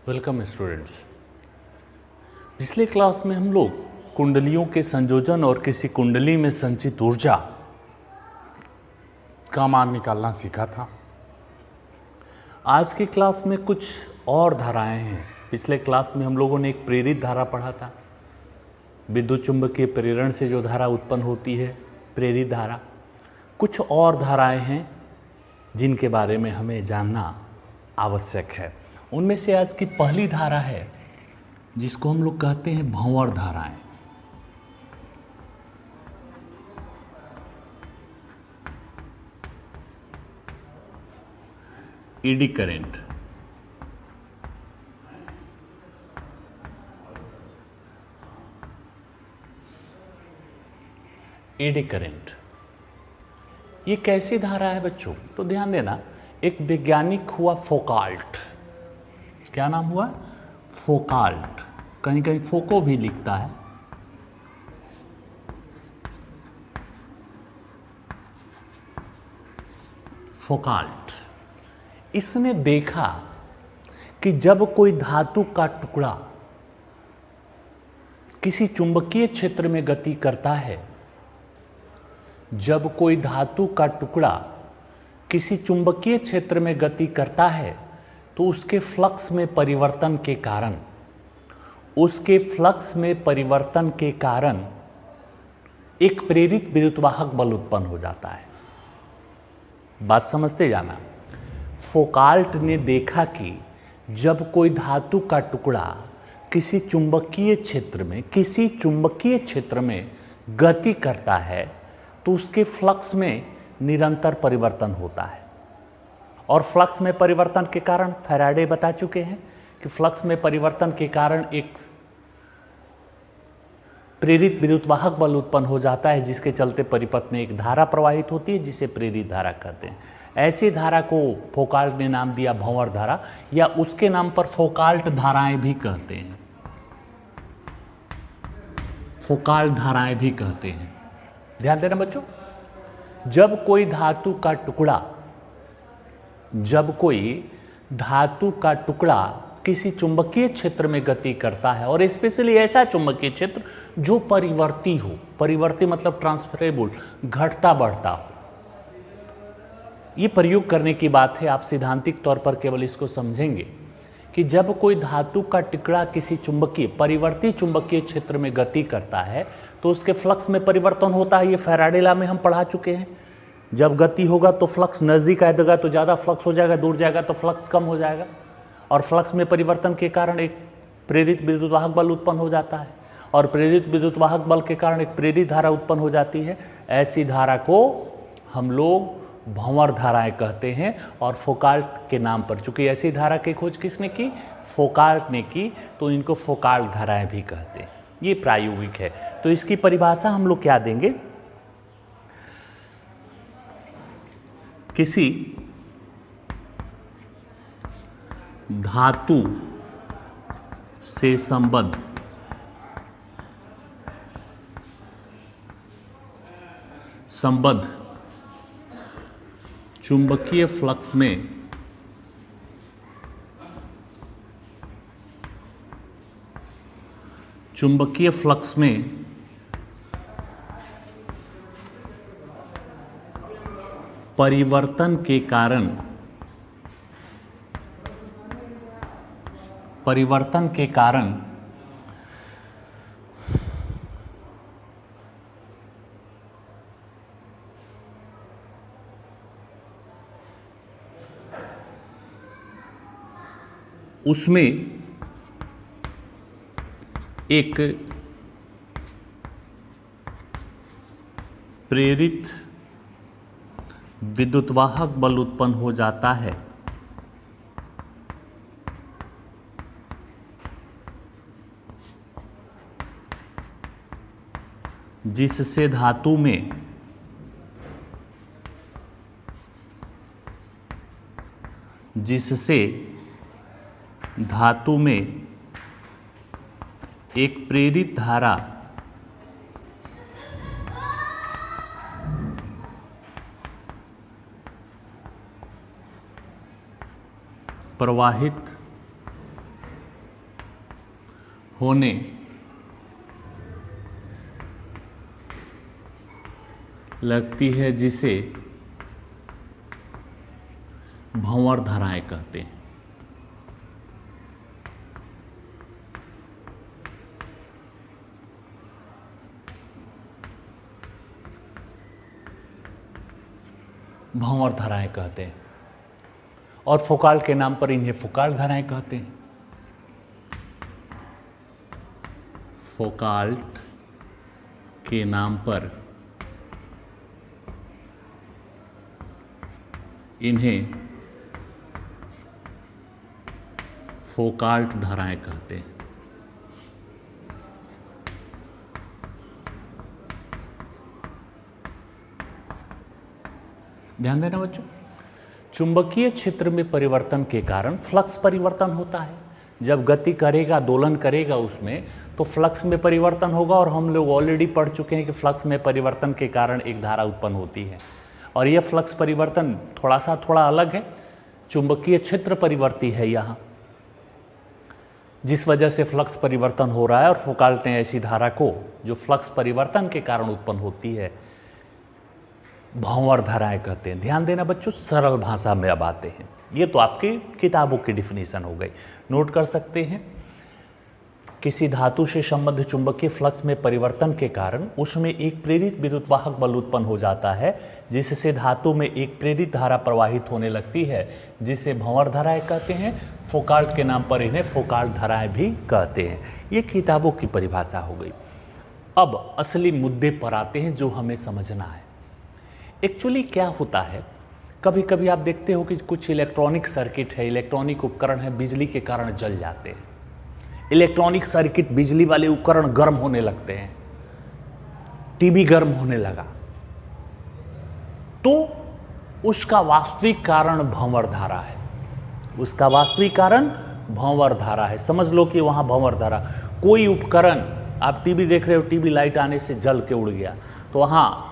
Welcome students. पिछले class में हम लोग कुंडलियों के संयोजन और किसी कुंडली में संचित ऊर्जा का मान निकालना सीखा था। आज की क्लास में कुछ और धाराएं हैं। पिछले क्लास में हम लोगों ने एक प्रेरित धारा पढ़ा था। विद्युत चुंबकीय प्रेरण से जो धारा उत्पन्न होती है, प्रेरित धारा। कुछ और धाराएं हैं जिनके बारे में हमें जानना आवश्यक है। उनमें से आज की पहली धारा है जिसको हम लोग कहते हैं भंवर धाराएं। Eddy current. ईडी करंट ये कैसी धारा है बच्चों? तो ध्यान देना, एक वैज्ञानिक हुआ फोकाल्ट। क्या नाम हुआ? फोकाल्ट। कहीं कहीं फोको भी लिखता है। फोकाल्ट। इसने देखा कि जब कोई धातु का टुकड़ा किसी चुंबकीय क्षेत्र में गति करता है, जब कोई धातु का टुकड़ा किसी चुंबकीय क्षेत्र में गति करता है तो उसके फ्लक्स में परिवर्तन के कारण एक प्रेरित विद्युतवाहक बल उत्पन्न हो जाता है। बात समझते जाना। फोकाल्ट ने देखा कि जब कोई धातु का टुकड़ा किसी चुंबकीय क्षेत्र में गति करता है तो उसके फ्लक्स में निरंतर परिवर्तन होता है। और फ्लक्स में परिवर्तन के कारण फैराडे बता चुके हैं कि फ्लक्स में परिवर्तन के कारण एक प्रेरित विद्युतवाहक बल उत्पन्न हो जाता है, जिसके चलते परिपथ में एक धारा प्रवाहित होती है जिसे प्रेरित धारा कहते हैं। ऐसी धारा को फोकाल्ट ने नाम दिया भंवर धारा, या उसके नाम पर फोकाल्ट धाराएं भी कहते हैं। फोकाल्ट धाराएं भी कहते हैं। ध्यान देना बच्चों, जब कोई धातु का टुकड़ा किसी चुंबकीय क्षेत्र में गति करता है, और स्पेशली ऐसा चुंबकीय क्षेत्र जो परिवर्ती हो, परिवर्ती मतलब ट्रांसफरेबल, घटता बढ़ता हो। ये प्रयोग करने की बात है। आप सिद्धांतिक तौर पर केवल इसको समझेंगे कि जब कोई धातु का टुकड़ा किसी परिवर्ती चुंबकीय क्षेत्र में गति करता है तो उसके फ्लक्स में परिवर्तन होता है। ये फैराडे लॉ में हम पढ़ा चुके हैं। जब गति होगा तो फ्लक्स नज़दीक आएगा तो ज़्यादा फ्लक्स हो जाएगा, दूर जाएगा तो फ्लक्स कम हो जाएगा। और फ्लक्स में परिवर्तन के कारण एक प्रेरित विद्युतवाहक बल उत्पन्न हो जाता है, और प्रेरित विद्युतवाहक बल के कारण एक प्रेरित धारा उत्पन्न हो जाती है। ऐसी धारा को हम लोग भंवर धाराएं कहते हैं। और फोकाल्ट के नाम पर, चूंकि ऐसी धारा की खोज किसने की? फोकाल्ट ने की, तो इनको फोकाल्ट धाराएं भी कहते हैं। ये प्रायोगिक है। तो इसकी परिभाषा हम लोग क्या देंगे? किसी धातु से संबद्ध चुंबकीय फ्लक्स में परिवर्तन के कारण उसमें एक प्रेरित विद्युतवाहक बल उत्पन्न हो जाता है, जिससे धातु में एक प्रेरित धारा प्रवाहित होने लगती है, जिसे भंवर धाराएं कहते हैं। भंवर धाराएं कहते हैं और फोकाल्ट के नाम पर इन्हें फोकाल्ट धाराएं कहते हैं। फोकाल्ट के नाम पर इन्हें फोकाल्ट धाराएं कहते हैं। ध्यान देना बच्चों, चुंबकीय क्षेत्र में परिवर्तन के कारण फ्लक्स परिवर्तन होता है। जब गति करेगा, दोलन करेगा उसमें, तो फ्लक्स में परिवर्तन होगा और हम लोग ऑलरेडी पढ़ चुके हैं कि फ्लक्स में परिवर्तन के कारण एक धारा उत्पन्न होती है और यह फ्लक्स परिवर्तन थोड़ा अलग है। चुंबकीय क्षेत्र परिवर्ती है यहाँ, जिस वजह से फ्लक्स परिवर्तन हो रहा है और फोकाल्ट ने ऐसी धारा को जो फ्लक्स परिवर्तन के कारण उत्पन्न होती है भंवर धाराएं कहते हैं। ध्यान देना बच्चों, सरल भाषा में अब आते हैं। ये तो आपकी किताबों की डिफिनीशन हो गई, नोट कर सकते हैं। किसी धातु से संबद्ध चुंबकीय फ्लक्स में परिवर्तन के कारण उसमें एक प्रेरित विद्युतवाहक बल उत्पन्न हो जाता है, जिससे धातु में एक प्रेरित धारा प्रवाहित होने लगती है, जिसे भंवर धाराएं कहते हैं। फोकाल्ट के नाम पर इन्हें फोकाल्ट धाराएं भी कहते हैं। ये किताबों की परिभाषा हो गई। अब असली मुद्दे पर आते हैं जो हमें समझना है। एक्चुअली क्या होता है, कभी कभी आप देखते हो कि कुछ इलेक्ट्रॉनिक सर्किट है, इलेक्ट्रॉनिक उपकरण है, बिजली के कारण जल जाते हैं। इलेक्ट्रॉनिक सर्किट, बिजली वाले उपकरण गर्म होने लगते हैं, टीवी गर्म होने लगा, तो उसका वास्तविक कारण भंवर धारा है। उसका वास्तविक कारण भंवर धारा है। समझ लो कि वहां भंवर धारा, कोई उपकरण, आप टीवी देख रहे हो, टीवी लाइट आने से जल के उड़ गया, तो वहाँ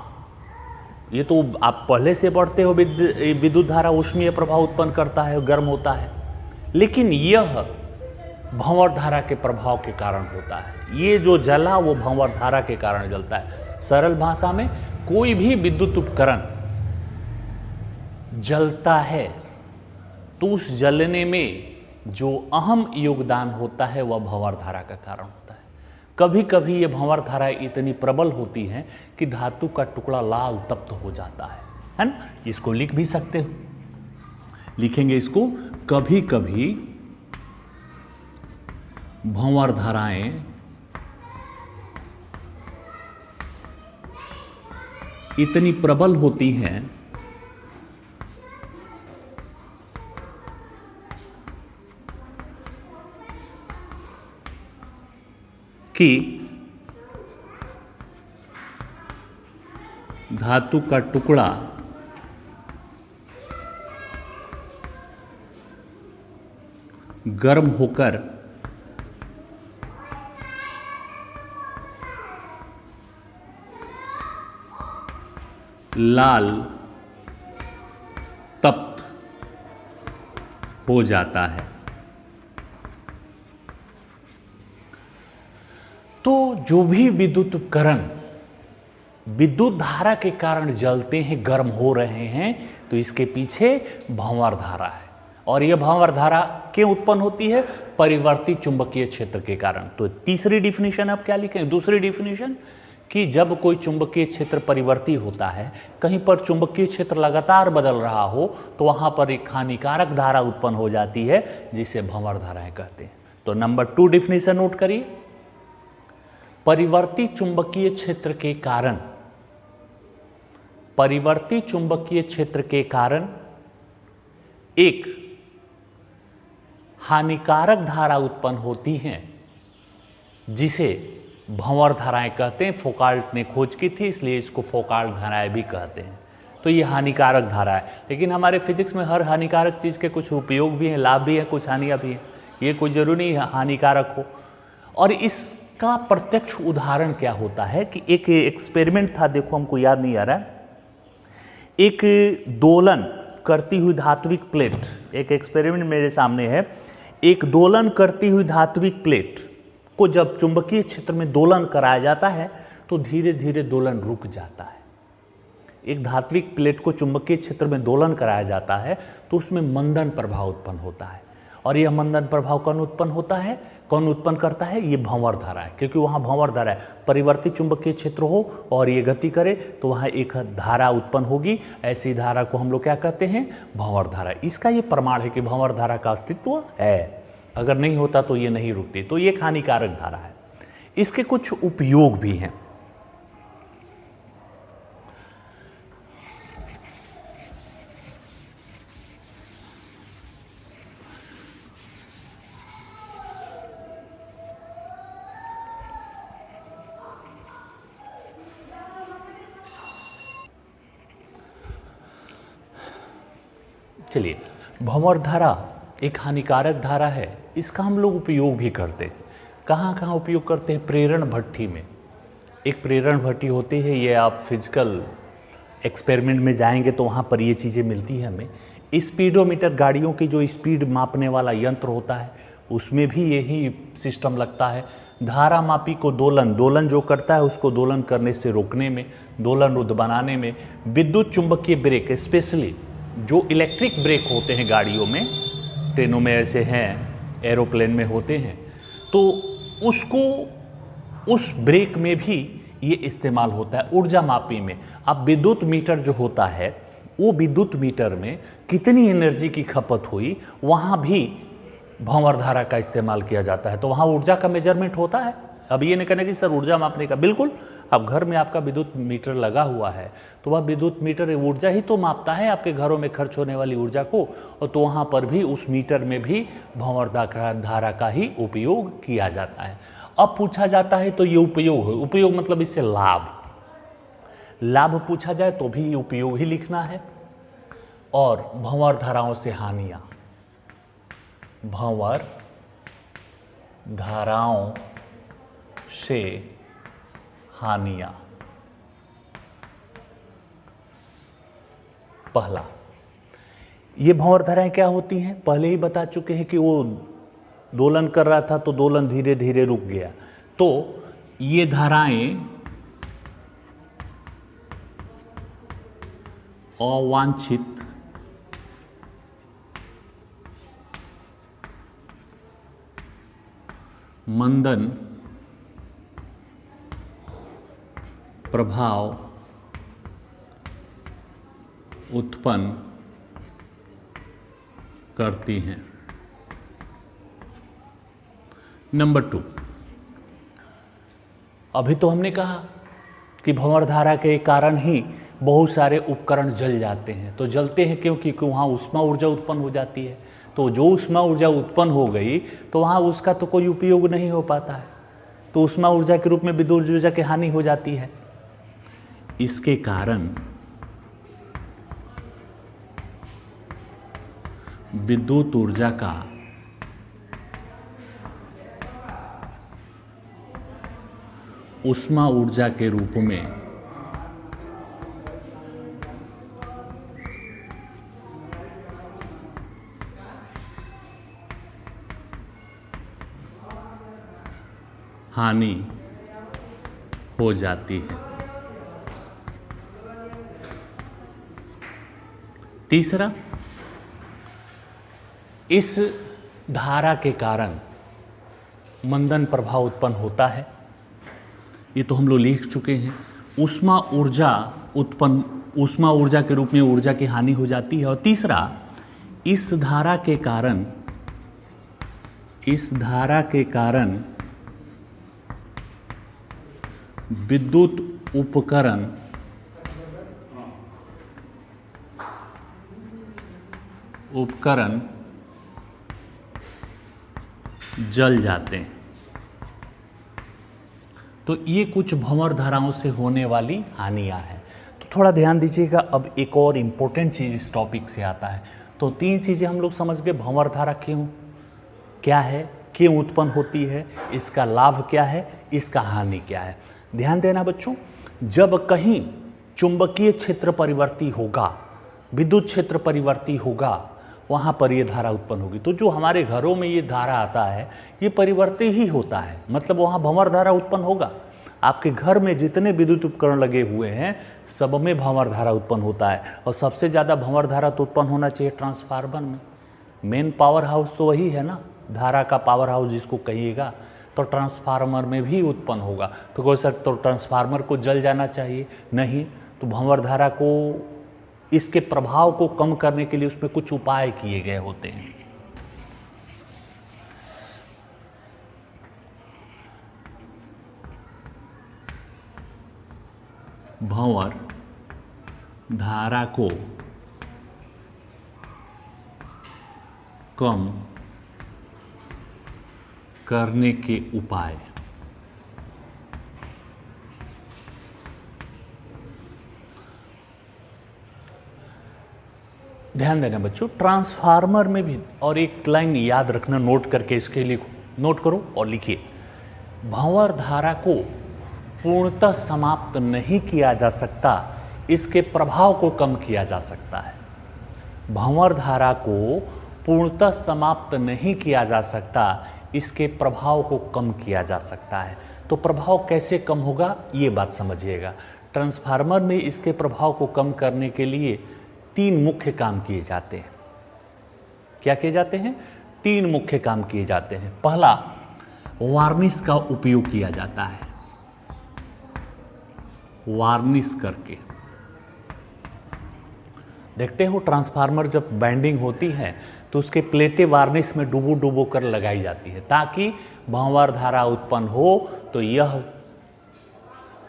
ये तो आप पहले से पढ़ते हो, विद्युत धारा ऊष्मीय प्रभाव उत्पन्न करता है, गर्म होता है, लेकिन यह भंवर धारा के प्रभाव के कारण होता है। ये जो जला वो भंवर धारा के कारण जलता है। सरल भाषा में, कोई भी विद्युत उपकरण जलता है तो उस जलने में जो अहम योगदान होता है वह भंवर धारा का कारण होता है। कभी कभी ये भंवर धाराएं इतनी प्रबल होती हैं कि धातु का टुकड़ा लाल तप्त हो जाता है ना। इसको लिख भी सकते हो, लिखेंगे इसको, कभी कभी भंवर धाराएं इतनी प्रबल होती हैं कि धातु का टुकड़ा गर्म होकर लाल तप्त हो जाता है। तो जो भी विद्युत उपकरण विद्युत धारा के कारण जलते हैं, गर्म हो रहे हैं, तो इसके पीछे भंवर धारा है। और यह भंवर धारा क्यों उत्पन्न होती है? परिवर्ती चुंबकीय क्षेत्र के कारण। तो तीसरी डिफिनीशन आप क्या लिखें? दूसरी डिफिनीशन कि जब कोई चुंबकीय क्षेत्र परिवर्ती होता है, कहीं पर चुंबकीय क्षेत्र लगातार बदल रहा हो, तो वहां पर एक हानिकारक धारा उत्पन्न हो जाती है, जिसे भंवर धाराएं कहते हैं। तो नंबर 2 डिफिनीशन नोट करिए। परिवर्ती चुंबकीय क्षेत्र के कारण, परिवर्ती चुंबकीय क्षेत्र के कारण एक हानिकारक धारा उत्पन्न होती है, जिसे भंवर धाराएं कहते हैं। फोकाल्ट ने खोज की थी, इसलिए इसको फोकाल्ट धाराएं भी कहते हैं। तो ये हानिकारक धारा है, लेकिन हमारे फिजिक्स में हर हानिकारक चीज़ के कुछ उपयोग भी हैं, लाभ भी है, कुछ हानियाँ भी हैं। ये कोई जरूरी नहीं हानिकारक हो। और इसका प्रत्यक्ष उदाहरण क्या होता है कि एक एक्सपेरिमेंट था, देखो हमको याद नहीं आ रहा है, एक दोलन करती हुई धात्विक प्लेट, एक एक्सपेरिमेंट मेरे सामने है। एक दोलन करती हुई धात्विक प्लेट को जब चुंबकीय क्षेत्र में दोलन कराया जाता है तो धीरे धीरे दोलन रुक जाता है। एक धात्विक प्लेट को चुंबकीय क्षेत्र में दोलन कराया जाता है तो उसमें मंदन प्रभाव उत्पन्न होता है, और यह मंदन प्रभाव कौन उत्पन्न होता है, कौन उत्पन्न करता है, ये भंवर धारा है, क्योंकि वहाँ भंवर धारा है। परिवर्तित चुंबकीय क्षेत्र हो और ये गति करे तो वहाँ एक धारा उत्पन्न होगी, ऐसी धारा को हम लोग क्या कहते हैं, भंवर धारा। इसका ये प्रमाण है कि भंवर धारा का अस्तित्व है, अगर नहीं होता तो ये नहीं रुकती, तो ये एक हानिकारक धारा है। इसके कुछ उपयोग भी हैं। चलिए, भंवर धारा एक हानिकारक धारा है, इसका हम लोग उपयोग भी करते हैं। कहाँ कहाँ उपयोग करते हैं, प्रेरण भट्ठी में। एक प्रेरण भट्ठी होती है, ये आप फिजिकल एक्सपेरिमेंट में जाएंगे तो वहाँ पर ये चीज़ें मिलती हैं हमें। स्पीडोमीटर, गाड़ियों की जो स्पीड मापने वाला यंत्र होता है, उसमें भी यही सिस्टम लगता है। धारा मापी को दोलन जो करता है उसको दोलन करने से रोकने में, दोलन रुद्ध बनाने में। विद्युत चुंबकीय ब्रेक, स्पेशली जो इलेक्ट्रिक ब्रेक होते हैं गाड़ियों में, ट्रेनों में ऐसे हैं, एरोप्लेन में होते हैं, तो उसको उस ब्रेक में भी ये इस्तेमाल होता है ऊर्जा मापी में। अब विद्युत मीटर जो होता है, वो विद्युत मीटर में कितनी एनर्जी की खपत हुई, वहाँ भी भंवर धारा का इस्तेमाल किया जाता है, तो वहाँ ऊर्जा का मेजरमेंट होता है। अब ये नहीं कहना कि सर ऊर्जा मापने का, बिल्कुल। अब घर में आपका विद्युत मीटर लगा हुआ है तो वह विद्युत मीटर ऊर्जा ही तो मापता है, आपके घरों में खर्च होने वाली ऊर्जा को, और तो वहाँ पर भी उस मीटर में भी भंवर धारा का ही उपयोग किया जाता है। अब पूछा जाता है तो ये उपयोग है, उपयोग मतलब इससे लाभ पूछा जाए तो भी उपयोग ही लिखना है। और भंवर धाराओं से हानियां, भंवर धाराओं से हानियां। पहला, ये भंवर धाराएं क्या होती हैं, पहले ही बता चुके हैं कि वो दोलन कर रहा था तो दोलन धीरे धीरे रुक गया, तो ये धाराएं अवांछित मंदन प्रभाव उत्पन्न करती हैं। नंबर 2, अभी तो हमने कहा कि भंवर धारा के कारण ही बहुत सारे उपकरण जल जाते हैं। तो जलते हैं क्यों, क्योंकि वहाँ ऊष्मा ऊर्जा उत्पन्न हो जाती है। तो जो ऊष्मा ऊर्जा उत्पन्न हो गई तो वहाँ उसका तो कोई उपयोग नहीं हो पाता है, तो ऊष्मा ऊर्जा के रूप में विद्युत ऊर्जा की हानि हो जाती है। इसके कारण विद्युत ऊर्जा का ऊष्मा ऊर्जा के रूप में हानि हो जाती है। तीसरा, इस धारा के कारण मंदन प्रभाव उत्पन्न होता है, ये तो हम लोग लिख चुके हैं। ऊष्मा ऊर्जा के रूप में ऊर्जा की हानि हो जाती है। और तीसरा, इस धारा के कारण विद्युत उपकरण जल जाते हैं। तो ये कुछ भंवर धाराओं से होने वाली हानियां हैं। तो थोड़ा ध्यान दीजिएगा। अब एक और इम्पोर्टेंट चीज़ इस टॉपिक से आता है। तो 3 चीज़ें हम लोग समझ गए। भंवर धारा क्या है, क्यों उत्पन्न होती है, इसका लाभ क्या है, इसका हानि क्या है। ध्यान देना बच्चों, जब कहीं चुंबकीय क्षेत्र परिवर्ती होगा, विद्युत क्षेत्र परिवर्ती होगा, वहाँ पर ये धारा उत्पन्न होगी। तो जो हमारे घरों में ये धारा आता है ये परिवर्ती ही होता है, मतलब वहाँ भंवर धारा उत्पन्न होगा। आपके घर में जितने विद्युत उपकरण लगे हुए हैं सब में भंवर धारा उत्पन्न होता है, और सबसे ज़्यादा भंवर धारा तो उत्पन्न होना चाहिए ट्रांसफार्मर में। मेन पावर हाउस तो वही है ना, धारा का पावर हाउस जिसको कहिएगा, तो ट्रांसफार्मर में भी उत्पन्न होगा। तो कोई सर तो ट्रांसफार्मर को जल जाना चाहिए? नहीं, तो भंवर धारा को, इसके प्रभाव को कम करने के लिए उसमें कुछ उपाय किए गए होते हैं। भंवर धारा को कम करने के उपाय। ध्यान देना बच्चों, ट्रांसफार्मर में भी, और एक लाइन याद रखना, नोट करके इसके लिखो, नोट करो और लिखिए, भंवर धारा को पूर्णतः समाप्त नहीं किया जा सकता, इसके प्रभाव को कम किया जा सकता है। भंवर धारा को पूर्णतः समाप्त नहीं किया जा सकता, इसके प्रभाव को कम किया जा सकता है। तो प्रभाव कैसे कम होगा ये बात समझिएगा। ट्रांसफार्मर में इसके प्रभाव को कम करने के लिए 3 मुख्य काम किए जाते हैं। क्या किए जाते हैं? 3 मुख्य काम किए जाते हैं। पहला, वार्निश का उपयोग किया जाता है। वार्निश करके, देखते हो ट्रांसफार्मर जब बाइंडिंग होती है तो उसके प्लेटें वार्निश में डुबो डुबो कर लगाई जाती है ताकि भंवर धारा उत्पन्न हो। तो यह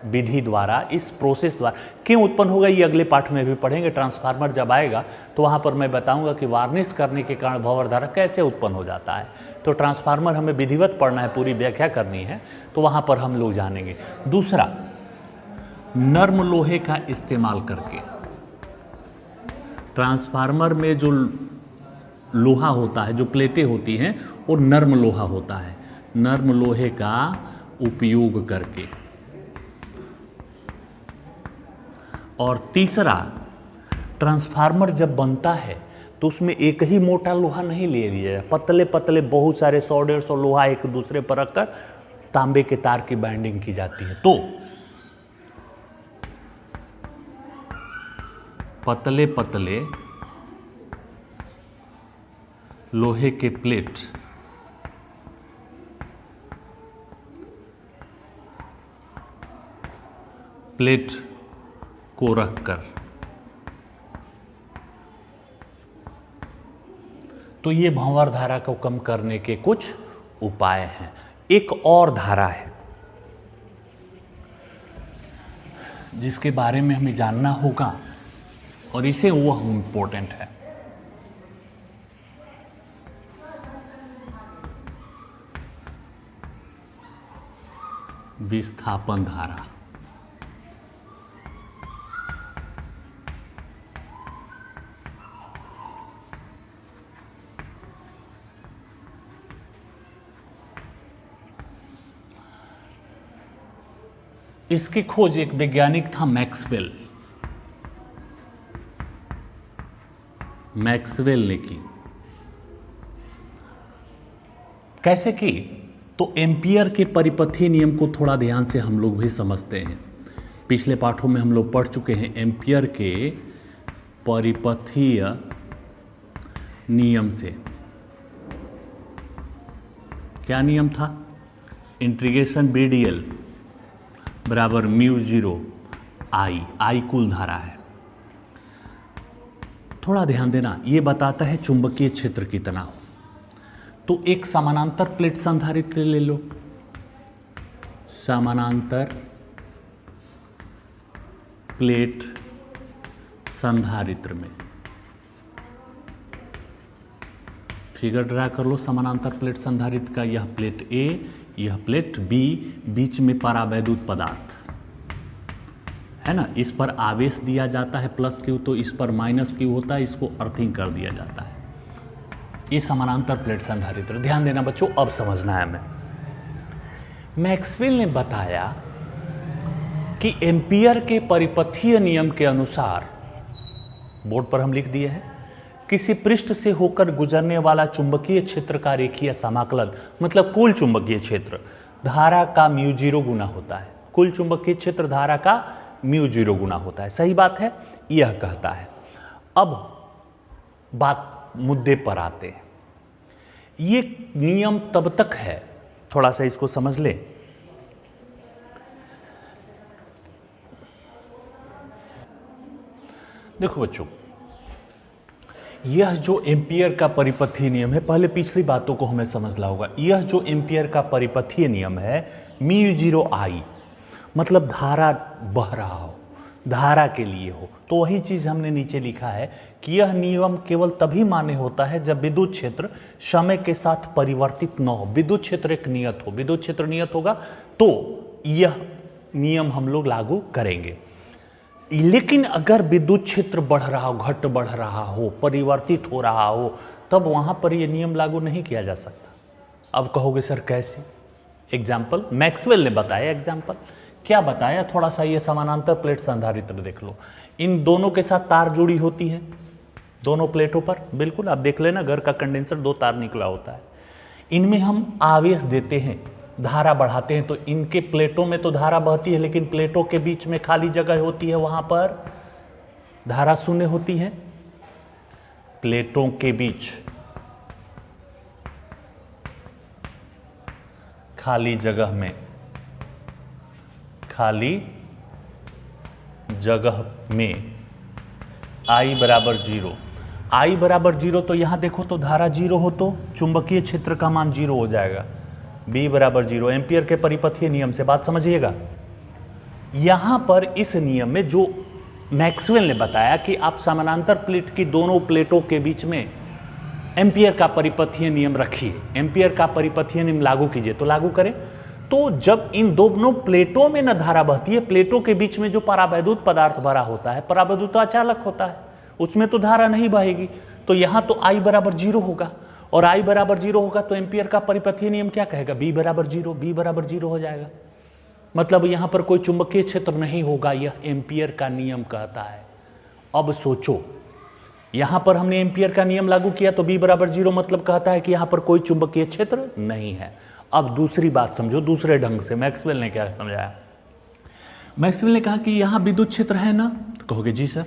विधि द्वारा, इस प्रोसेस द्वारा क्यों उत्पन्न होगा ये अगले पाठ में भी पढ़ेंगे। ट्रांसफार्मर जब आएगा तो वहाँ पर मैं बताऊंगा कि वार्निश करने के कारण भंवर धारा कैसे उत्पन्न हो जाता है। तो ट्रांसफार्मर हमें विधिवत पढ़ना है, पूरी व्याख्या करनी है, तो वहाँ पर हम लोग जानेंगे। दूसरा, नर्म लोहे का इस्तेमाल करके, ट्रांसफार्मर में जो लोहा होता है, जो प्लेटें होती हैं, वो नर्म लोहा होता है। नर्म लोहे का उपयोग करके। और तीसरा, ट्रांसफार्मर जब बनता है तो उसमें एक ही मोटा लोहा नहीं ले लिया जाए, पतले पतले बहुत सारे 100-150 लोहा एक दूसरे पर रखकर तांबे के तार की बाइंडिंग की जाती है। तो पतले पतले लोहे के प्लेट को रखकर, तो ये भंवर धारा को कम करने के कुछ उपाय हैं। एक और धारा है जिसके बारे में हमें जानना होगा और इसे वो इम्पोर्टेंट है। विस्थापन धारा। इसकी खोज एक वैज्ञानिक था मैक्सवेल ने की। कैसे की? तो एम्पियर के परिपथीय नियम को थोड़ा ध्यान से हम लोग भी समझते हैं। पिछले पाठों में हम लोग पढ़ चुके हैं एम्पियर के परिपथीय नियम से। क्या नियम था? इंटीग्रेशन BdL बराबर μ0 I कुल धारा है। थोड़ा ध्यान देना, ये बताता है चुंबकीय क्षेत्र कितना हो। तो एक समानांतर प्लेट संधारित्र ले लो। समानांतर प्लेट संधारित्र में फिगर ड्रा कर लो। समानांतर प्लेट संधारित्र का यह प्लेट A, यह प्लेट B, बीच में परावैद्युत पदार्थ है ना। इस पर आवेश दिया जाता है +Q, तो इस पर -Q होता है, इसको अर्थिंग कर दिया जाता है। ये समानांतर प्लेट संधारित्र। ध्यान देना बच्चों, अब समझना है हमें। मैक्सवेल ने बताया कि एम्पियर के परिपथीय नियम के अनुसार, बोर्ड पर हम लिख दिए हैं, किसी पृष्ठ से होकर गुजरने वाला चुंबकीय क्षेत्र का रेखीय समाकलन मतलब कुल चुंबकीय क्षेत्र धारा का म्यू जीरो गुना होता है। कुल चुंबकीय क्षेत्र धारा का म्यू जीरो गुना होता है। सही बात है, यह कहता है। अब बात मुद्दे पर आते हैं। ये नियम तब तक है, थोड़ा सा इसको समझ ले। देखो बच्चों, यह जो एम्पियर का परिपथीय नियम है, पहले पिछली बातों को हमें समझना होगा। यह जो एम्पियर का परिपथीय नियम है म्यू जीरो आई, मतलब धारा बह रहा हो, धारा के लिए हो, तो वही चीज हमने नीचे लिखा है कि यह नियम केवल तभी मान्य होता है जब विद्युत क्षेत्र समय के साथ परिवर्तित न हो। विद्युत क्षेत्र एक नियत हो, विद्युत क्षेत्र नियत होगा तो यह नियम हम लोग लागू करेंगे। लेकिन अगर विद्युत क्षेत्र बढ़ रहा हो, घट बढ़ रहा हो, परिवर्तित हो रहा हो, तब वहां पर यह नियम लागू नहीं किया जा सकता। अब कहोगे सर कैसे? एग्जाम्पल मैक्सवेल ने बताया। एग्जाम्पल क्या बताया? थोड़ा सा ये समानांतर प्लेट संधारित्र देख लो। इन दोनों के साथ तार जुड़ी होती है, दोनों प्लेटों पर। बिल्कुल आप देख लेना, घर का कंडेंसर 2 तार निकला होता है। इनमें हम आवेश देते हैं, धारा बढ़ाते हैं, तो इनके प्लेटों में तो धारा बहती है, लेकिन प्लेटों के बीच में खाली जगह होती है, वहां पर धारा शून्य होती है। प्लेटों के बीच खाली जगह में, खाली जगह में I बराबर जीरो। I बराबर जीरो, तो यहां देखो तो धारा जीरो हो तो चुंबकीय क्षेत्र का मान जीरो हो जाएगा। B बराबर जीरो, एम्पियर के परिपथीय नियम से बात समझिएगा। यहां पर इस नियम में जो मैक्सवेल ने बताया कि आप समानांतर प्लेट की दोनों प्लेटों के बीच में एम्पियर का परिपथीय नियम रखिए, एम्पियर का परिपथीय नियम लागू कीजिए, तो लागू करें तो जब इन दोनों प्लेटों में न धारा बहती है, प्लेटों के बीच में जो परावैद्युत पदार्थ भरा होता है, परावैद्युत तो अचालक होता है, उसमें तो धारा नहीं बहेगी, तो यहां तो I बराबर जीरो होगा, और I बराबर जीरो होगा तो एम्पियर का परिपथीय नियम क्या कहेगा? B बराबर जीरो, B बराबर जीरो हो जाएगा। मतलब यहां पर कोई चुंबकीय क्षेत्र नहीं होगा, यह एम्पियर का नियम कहता है। अब सोचो, यहां पर हमने एम्पियर का नियम लागू किया तो B बराबर जीरो मतलब कहता है कि यहां पर कोई चुंबकीय क्षेत्र नहीं है। अब दूसरी बात समझो, दूसरे ढंग से मैक्सवेल ने क्या समझाया? मैक्सवेल ने कहा कि यहां विद्युत क्षेत्र है ना, तो कहोगे जी सर,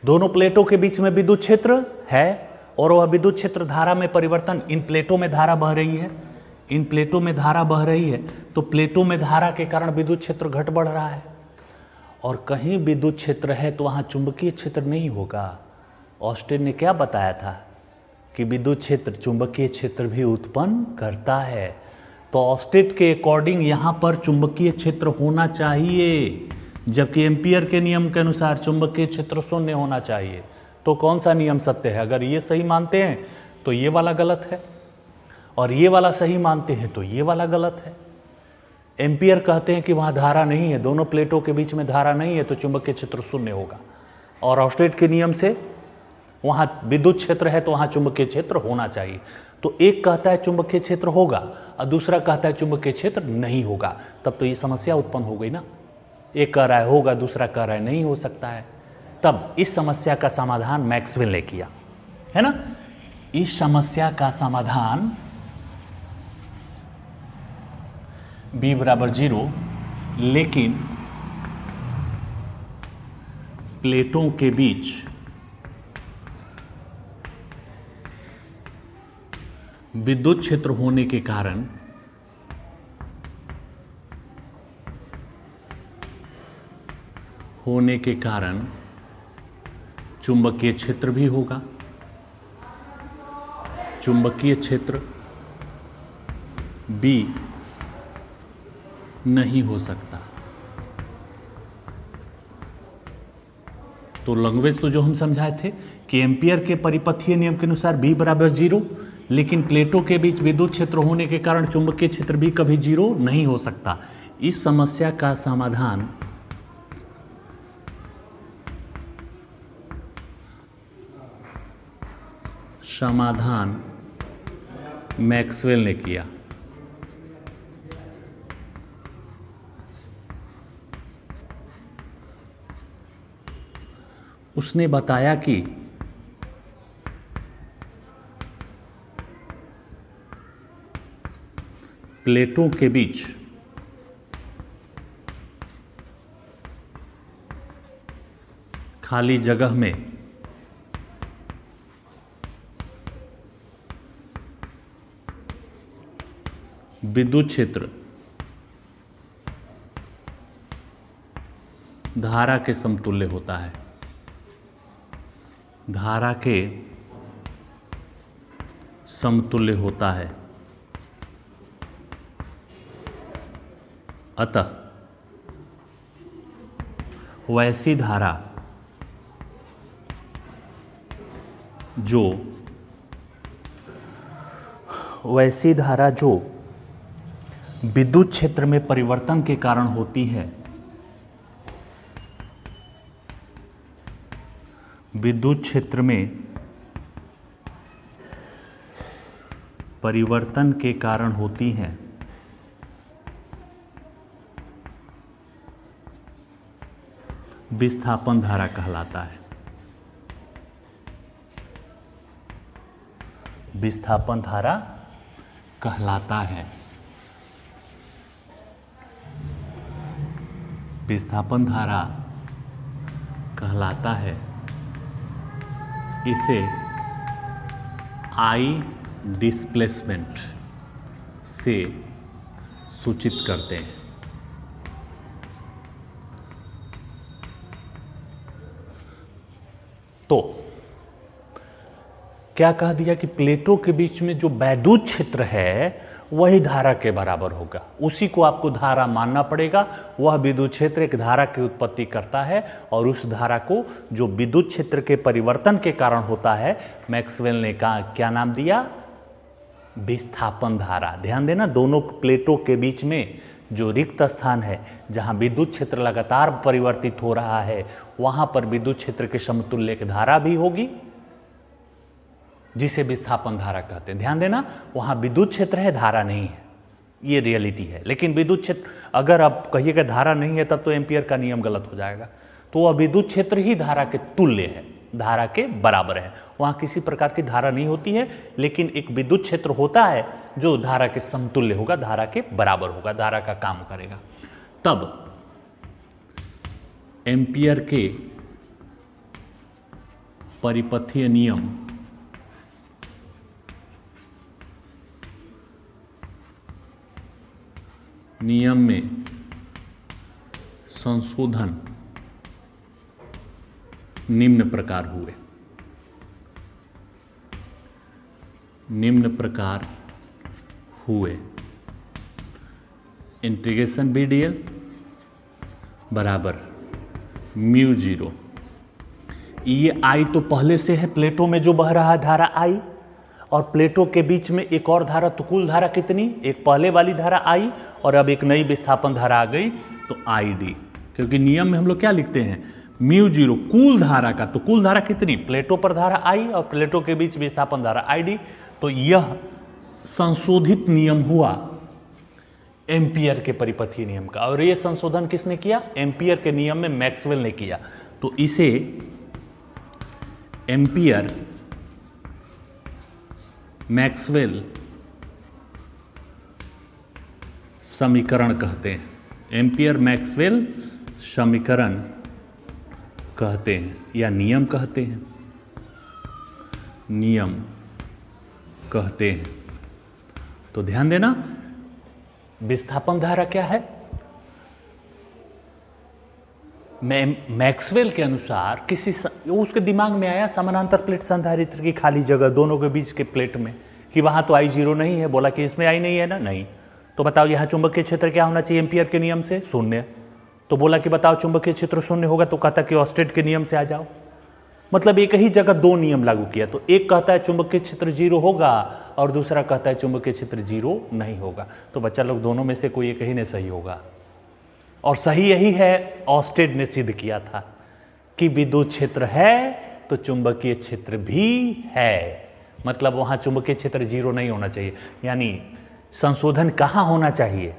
दोनों प्लेटों के बीच में विद्युत क्षेत्र है, और वह विद्युत क्षेत्र धारा में परिवर्तन, इन प्लेटों में धारा बह रही है, इन प्लेटों में धारा बह रही है, तो प्लेटों में धारा के कारण विद्युत क्षेत्र घट बढ़ रहा है, और कहीं विद्युत क्षेत्र है तो वहां चुंबकीय क्षेत्र नहीं होगा। ऑस्टेन ने क्या बताया था कि विद्युत क्षेत्र चुंबकीय क्षेत्र भी उत्पन्न करता है, तो ऑस्टेन के अकॉर्डिंग यहां पर चुंबकीय क्षेत्र होना चाहिए, जबकि एम्पियर के नियम के अनुसार चुंबकीय क्षेत्र शून्य होना चाहिए। तो कौन सा नियम सत्य है? अगर ये सही मानते हैं तो ये वाला गलत है, और ये वाला सही मानते हैं तो ये वाला गलत है। एम्पियर कहते हैं कि वहां धारा नहीं है, दोनों प्लेटों के बीच में धारा नहीं है, तो चुंबकीय क्षेत्र शून्य होगा, और ऑस्टेन के नियम से वहां विद्युत क्षेत्र है तो वहां चुंबकीय क्षेत्र होना चाहिए। तो एक कहता है चुंबकीय क्षेत्र होगा और दूसरा कहता है चुंबकीय क्षेत्र नहीं होगा, तब तो ये समस्या उत्पन्न हो गई ना। एक कह रहा है होगा, दूसरा कह रहा है नहीं हो सकता है। तब इस समस्या का समाधान मैक्सवेल ने किया, है ना। इस समस्या का समाधान B बराबर जीरो, लेकिन प्लेटों के बीच विद्युत क्षेत्र होने के कारण चुंबकीय क्षेत्र भी होगा। चुंबकीय क्षेत्र B नहीं हो सकता। तो लैंग्वेज तो जो हम समझाए थे कि एम्पियर के परिपथीय नियम के अनुसार B बराबर जीरो, लेकिन प्लेटों के बीच विद्युत क्षेत्र होने के कारण चुंबकीय क्षेत्र भी कभी जीरो नहीं हो सकता। इस समस्या का समाधान मैक्सवेल ने किया। उसने बताया कि प्लेटों के बीच खाली जगह में विद्युत क्षेत्र धारा के समतुल्य होता है। धारा के समतुल्य होता है। अतः वैसी धारा जो विद्युत क्षेत्र में परिवर्तन के कारण होती है, विद्युत क्षेत्र में परिवर्तन के कारण होती है, विस्थापन धारा कहलाता है। विस्थापन धारा कहलाता है। विस्थापन धारा कहलाता है। इसे आई डिस्प्लेसमेंट से सूचित करते हैं। तो क्या कह दिया कि प्लेटों के बीच में जो वैद्युत क्षेत्र है वही धारा के बराबर होगा, उसी को आपको धारा मानना पड़ेगा। वह विद्युत क्षेत्र एक धारा की उत्पत्ति करता है और उस धारा को जो विद्युत क्षेत्र के परिवर्तन के कारण होता है, मैक्सवेल ने कहा क्या नाम दिया? विस्थापन धारा। ध्यान देना, दोनों प्लेटों के बीच में जो रिक्त स्थान है जहां विद्युत क्षेत्र लगातार परिवर्तित हो रहा है, वहां पर विद्युत क्षेत्र के समतुल्य एक धारा भी होगी जिसे विस्थापन धारा कहते हैं। ध्यान देना, वहां विद्युत क्षेत्र है, धारा नहीं है, ये रियलिटी है। लेकिन विद्युत क्षेत्र, अगर आप कहिएगा धारा नहीं है तब तो एम्पियर का नियम गलत हो जाएगा। तो वह विद्युत क्षेत्र ही धारा के तुल्य है, धारा के बराबर है। वहां किसी प्रकार की धारा नहीं होती है, लेकिन एक विद्युत क्षेत्र होता है जो धारा के समतुल्य होगा, धारा के बराबर होगा, धारा का काम करेगा। तब एम्पियर के परिपथीय नियम में संशोधन निम्न प्रकार हुए। इंटीग्रेशन BdL बराबर म्यू जीरो। ये आई तो पहले से है, प्लेटों में जो बह रहा है धारा आई, और प्लेटों के बीच में एक और धारा, तो कुल धारा कितनी? एक पहले वाली धारा आई और अब एक नई विस्थापन धारा आ गई, तो ID। क्योंकि नियम में हम लोग क्या लिखते हैं? म्यू जीरो कुल धारा का। तो कुल धारा कितनी? प्लेटों पर धारा आई और प्लेटों के बीच विस्थापन धारा ID। तो यह संशोधित नियम हुआ एम्पियर के परिपथीय नियम का। और यह संशोधन किसने किया? एम्पियर के नियम में मैक्सवेल ने किया। तो इसे एम्पियर मैक्सवेल समीकरण कहते हैं। एम्पियर मैक्सवेल समीकरण कहते हैं या नियम कहते हैं, नियम कहते हैं। तो ध्यान देना, विस्थापन धारा क्या है? मैक्सवेल के अनुसार उसके दिमाग में आया समानांतर प्लेट संधारित्र की खाली जगह दोनों के बीच के प्लेट में, कि वहां तो I0 नहीं है। बोला कि इसमें I नहीं है ना? नहीं। तो बताओ यहाँ चुंबकीय क्षेत्र क्या होना चाहिए एम्पियर के नियम से? शून्य। तो बोला कि बताओ चुंबकीय क्षेत्र शून्य होगा, तो कहता कि ऑस्टेड के नियम से आ जाओ। मतलब एक ही जगह दो नियम लागू किया। तो एक कहता है चुंबकीय क्षेत्र 0 होगा और दूसरा कहता है चुंबकीय क्षेत्र 0 नहीं होगा। तो बच्चा लोग दोनों में से कोई एक ही नहीं सही होगा, और सही यही है। ऑस्टेड ने सिद्ध किया था कि विद्युत क्षेत्र है तो चुंबकीय क्षेत्र भी है। मतलब वहां चुंबकीय क्षेत्र 0 नहीं होना चाहिए। यानी संशोधन कहाँ होना चाहिए?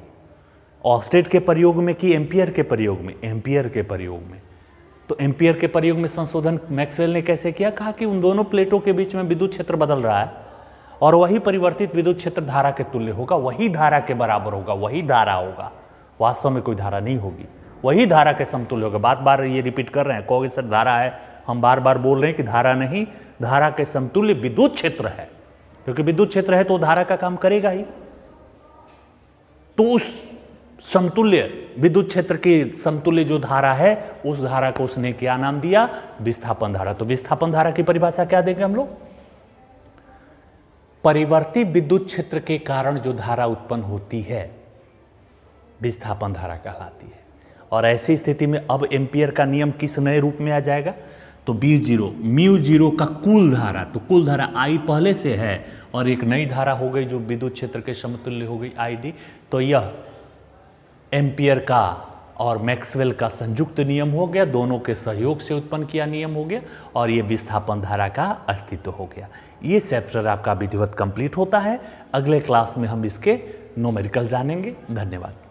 ऑस्टेड के प्रयोग में कि एम्पियर के प्रयोग में? एम्पियर के प्रयोग में। तो एम्पियर के प्रयोग में संशोधन मैक्सवेल ने कैसे किया? कहा कि उन दोनों प्लेटों के बीच में विद्युत क्षेत्र बदल रहा है और वही परिवर्तित विद्युत क्षेत्र धारा के तुल्य होगा, वही धारा के बराबर होगा, वही धारा होगा, वास्तव में कोई धारा नहीं होगी, वही धारा के समतुल्य होगा। बार बार ये रिपीट कर रहे हैं, कहोगे सर धारा है, हम बार बार बोल रहे हैं कि धारा नहीं, धारा के समतुल्य विद्युत क्षेत्र है, क्योंकि विद्युत क्षेत्र है तो धारा का काम करेगा ही। तो उस समतुल्य विद्युत क्षेत्र के समतुल्य जो धारा है, उस धारा को उसने क्या नाम दिया? विस्थापन धारा। तो विस्थापन धारा की परिभाषा क्या देंगे हम लोग? परिवर्ती विद्युत क्षेत्र के कारण जो धारा उत्पन्न होती है, विस्थापन धारा कहलाती है। और ऐसी स्थिति में अब एम्पियर का नियम किस नए रूप में आ जाएगा? तो म्यू जीरो का कुल धारा, तो कुल धारा I पहले से है और एक नई धारा हो गई जो विद्युत क्षेत्र के समतुल्य हो गई ID। तो यह एम्पियर का और मैक्सवेल का संयुक्त नियम हो गया, दोनों के सहयोग से उत्पन्न किया नियम हो गया, और ये विस्थापन धारा का अस्तित्व हो गया। ये चैप्टर आपका विधिवत कंप्लीट होता है। अगले क्लास में हम इसके न्यूमेरिकल जानेंगे। धन्यवाद।